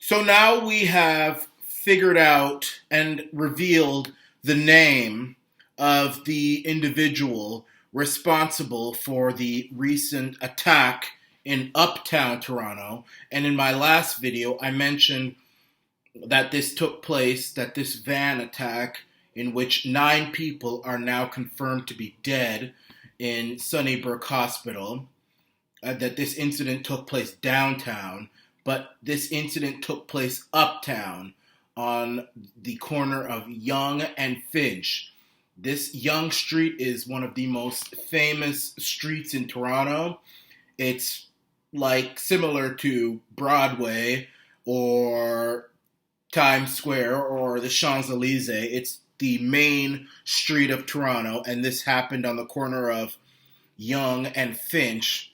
So now we have figured out and revealed the name of the individual responsible for the recent attack in Uptown Toronto. And in my last video, I mentioned that this took place, that this van attack, in which 9 people are now confirmed to be dead in Sunnybrook Hospital, that this incident took place downtown, but this incident took place uptown on the corner of Yonge and Finch. This Yonge Street is one of the most famous streets in Toronto. It's like similar to Broadway or Times Square or the Champs-Elysees. It's the main street of Toronto, and this happened on the corner of Yonge and Finch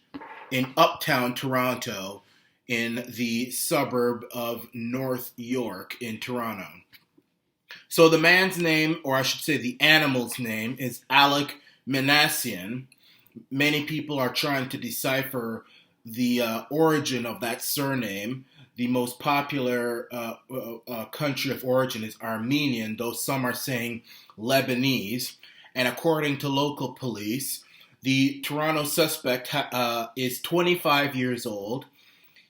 in uptown Toronto in the suburb of North York in Toronto. So the man's name, or I should say the animal's name, is Alek Minassian. Many people are trying to decipher the origin of that surname. The most popular country of origin is Armenian, though some are saying Lebanese. And according to local police, the Toronto suspect is 25 years old.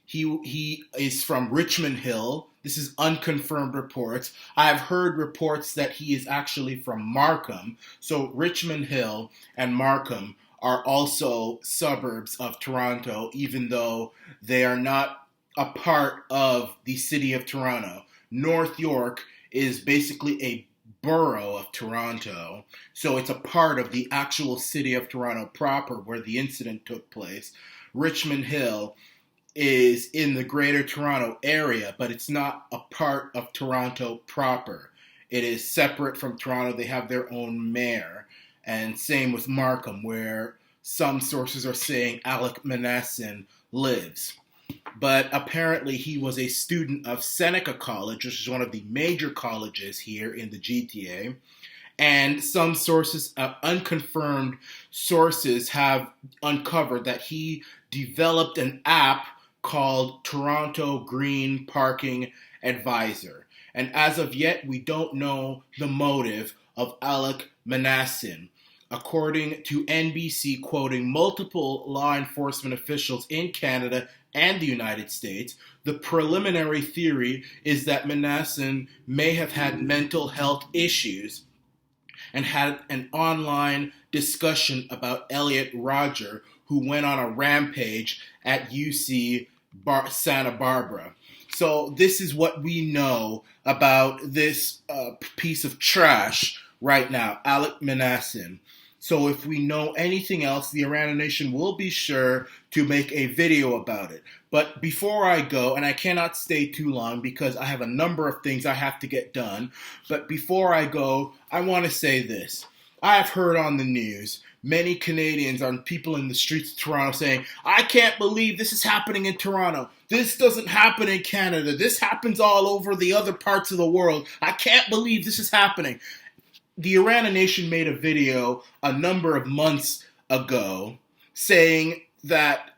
He is from Richmond Hill. This is unconfirmed reports. I have heard reports that he is actually from Markham. So Richmond Hill and Markham are also suburbs of Toronto, even though they are not a part of the city of Toronto. North York is basically a borough of Toronto, so it's a part of the actual city of Toronto proper where the incident took place. Richmond Hill is in the Greater Toronto area, but it's not a part of Toronto proper. It is separate from Toronto. They have their own mayor. And same with Markham, where some sources are saying Alek Minassian lives. But apparently he was a student of Seneca College, which is one of the major colleges here in the GTA. And some sources, unconfirmed sources, have uncovered that he developed an app called Toronto Green Parking Advisor. And as of yet, we don't know the motive of Alek Minassian. According to NBC, quoting multiple law enforcement officials in Canada and the United States, the preliminary theory is that Minassian may have had mental health issues and had an online discussion about Elliot Rodger, who went on a rampage at UC Santa Barbara. So this is what we know about this piece of trash right now, Alek Minassian. So if we know anything else, the Iran Nation will be sure to make a video about it. But before I go, and I cannot stay too long because I have a number of things I have to get done, but before I go, I want to say this. I have heard on the news many Canadians and people in the streets of Toronto saying, I can't believe this is happening in Toronto. This doesn't happen in Canada. This happens all over the other parts of the world. I can't believe this is happening. The Iran Nation made a video a number of months ago saying that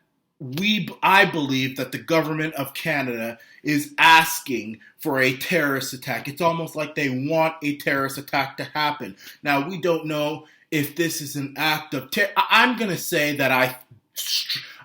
I believe that the government of Canada is asking for a terrorist attack. It's almost like they want a terrorist attack to happen. Now, we don't know if this is an act of terror. I'm going to say that I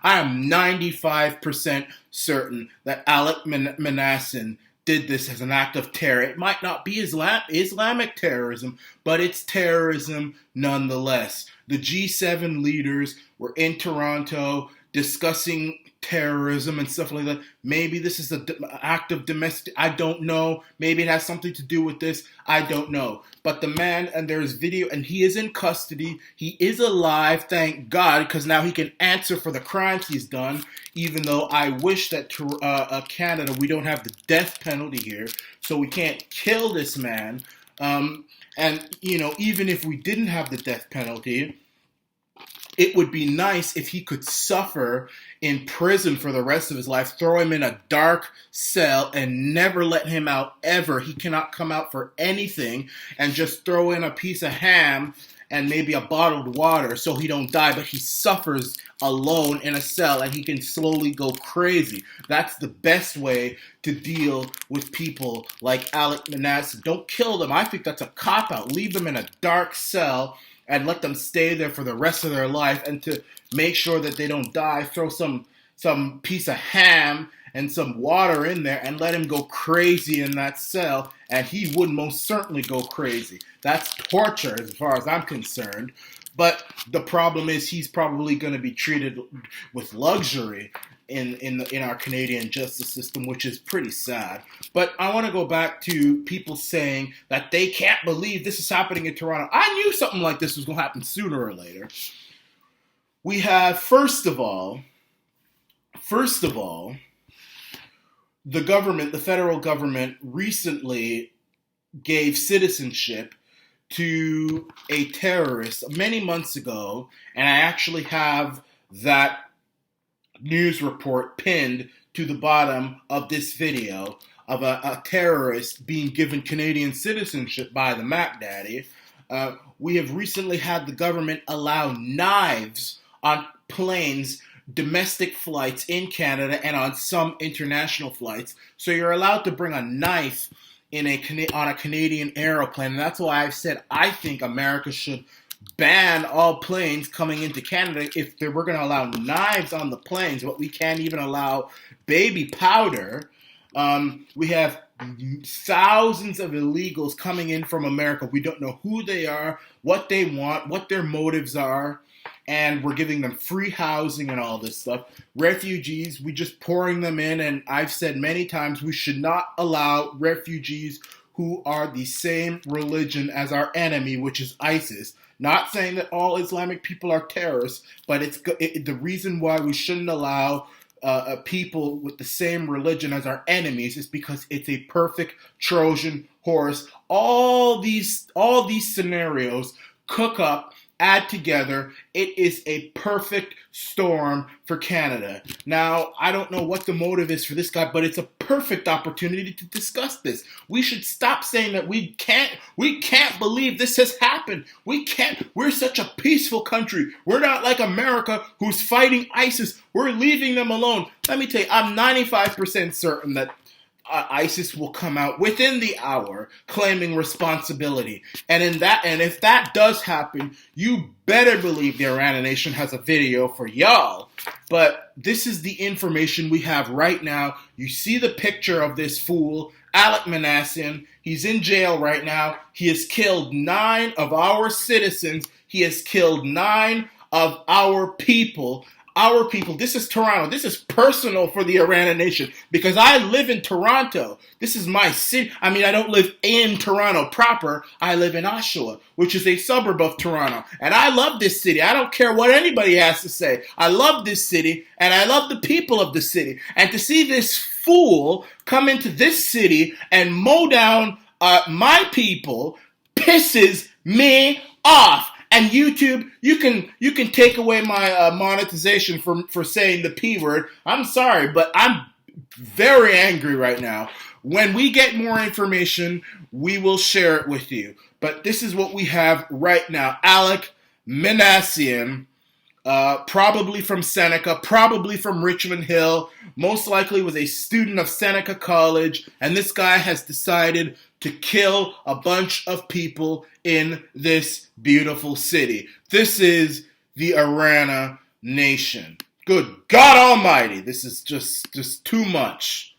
am 95% certain that Alek Minassian did this as an act of terror. It might not be Islamic terrorism, but it's terrorism nonetheless. The G7 leaders were in Toronto discussing terrorism and stuff like that. Maybe this is an act of domestic, I don't know. Maybe it has something to do with this. I don't know. But the man, and there's video, and he is in custody. He is alive, thank God, because now he can answer for the crimes he's done, even though I wish that Canada, we don't have the death penalty here, so we can't kill this man. And, even if we didn't have the death penalty, it would be nice if he could suffer in prison for the rest of his life, throw him in a dark cell and never let him out ever. He cannot come out for anything, and just throw in a piece of ham and maybe a bottled water so he don't die, but he suffers alone in a cell and he can slowly go crazy. That's the best way to deal with people like Alek Minassian. Don't kill them. I think that's a cop-out. Leave them in a dark cell and let them stay there for the rest of their life, and to make sure that they don't die, throw some piece of ham and some water in there and let him go crazy in that cell, and he would most certainly go crazy. That's torture as far as I'm concerned. But the problem is he's probably going to be treated with luxury in our Canadian justice system, which is pretty sad. But I want to go back to people saying that they can't believe this is happening in Toronto. I knew something like this was going to happen sooner or later. We have, first of all, the government, the federal government, recently gave citizenship to a terrorist many months ago, and I actually have that news report pinned to the bottom of this video of a terrorist being given Canadian citizenship by the Mac Daddy. We have recently had the government allow knives on planes, domestic flights in Canada, and on some international flights. So you're allowed to bring a knife on a Canadian aeroplane. And that's why I've said I think America should ban all planes coming into Canada if we're going to allow knives on the planes, but we can't even allow baby powder. We have thousands of illegals coming in from America. We don't know who they are, what they want, what their motives are, and we're giving them free housing and all this stuff. Refugees, we just pouring them in, and I've said many times we should not allow refugees who are the same religion as our enemy, which is ISIS. Not saying that all Islamic people are terrorists, but the reason why we shouldn't allow people with the same religion as our enemies is because it's a perfect Trojan horse. All these scenarios cook up, add together. It is a perfect storm for Canada. Now, I don't know what the motive is for this guy, but it's a perfect opportunity to discuss this. We should stop saying that we can't believe this has happened. We're such a peaceful country. We're not like America who's fighting ISIS. We're leaving them alone. Let me tell you, I'm 95% certain that ISIS will come out within the hour claiming responsibility. And if that does happen, you better believe the Iranian nation has a video for y'all. But this is the information we have right now. You see the picture of this fool, Alek Minassian. He's in jail right now. He has killed 9 of our citizens. He has killed 9 of our people. Our people. This is Toronto. This is personal for the Iranian nation because I live in Toronto. This is my city. I mean, I don't live in Toronto proper. I live in Oshawa, which is a suburb of Toronto. And I love this city. I don't care what anybody has to say. I love this city and I love the people of the city. And to see this fool come into this city and mow down my people pisses me off. And YouTube, you can take away my monetization for saying the P word. I'm sorry, but I'm very angry right now. When we get more information, we will share it with you. But this is what we have right now. Alek Minassian, probably from Seneca, probably from Richmond Hill, most likely was a student of Seneca College, and this guy has decided to kill a bunch of people in this beautiful city. This is the Iranian nation. Good God Almighty, this is just too much.